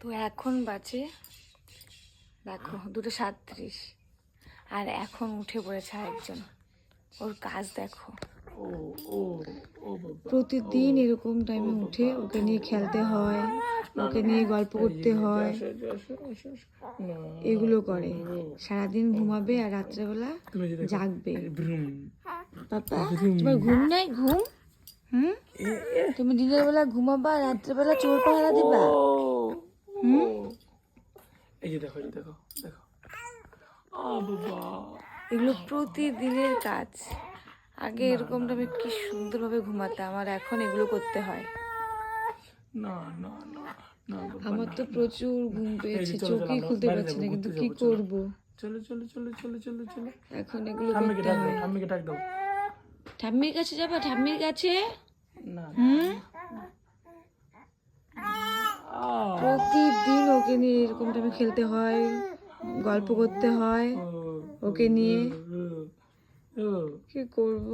তো এখন বাজে দেখো 2:37 আর এখন উঠে পড়েছে আরেকজন। ওর কাজ দেখো, প্রতিদিন এরকম টাইমে উঠে ওকে নিয়ে খেলতে হয়, ওকে নিয়ে গল্প করতে হয়, এগুলো করে। সারাদিন ঘুমাবে আর রাত্রেবেলা জাগবে। পাপা তোমার ঘুম নাই? ঘুম তুমি দিনের বেলা ঘুমাবা, রাত্রেবেলা চোর পাহারা দিবা। এই যে দেখো, দেখো দেখো, এগুলো প্রতিদিনের কাজ। আগে এরকমটা আমি কি সুন্দরভাবে ঘুমাতাম, আর এখন এগুলো করতে হয়। না না না না, আমার তো প্রচুর ঘুম পেয়েছে, চোখই খুলতে পারছি না, কিন্তু কি করব। চলো চলো চলো চলো চলো চলো, এখন এগুলো করতে হয়। ঠাম্মিকে ডাক দাও। ঠাম্মির কাছে যাবা? ঠাম্মির কাছে? না প্রতিদিন ওকে নিয়ে এরকম টাইমে খেলতে হয়, গল্প করতে হয় ওকে নিয়ে। কি করব।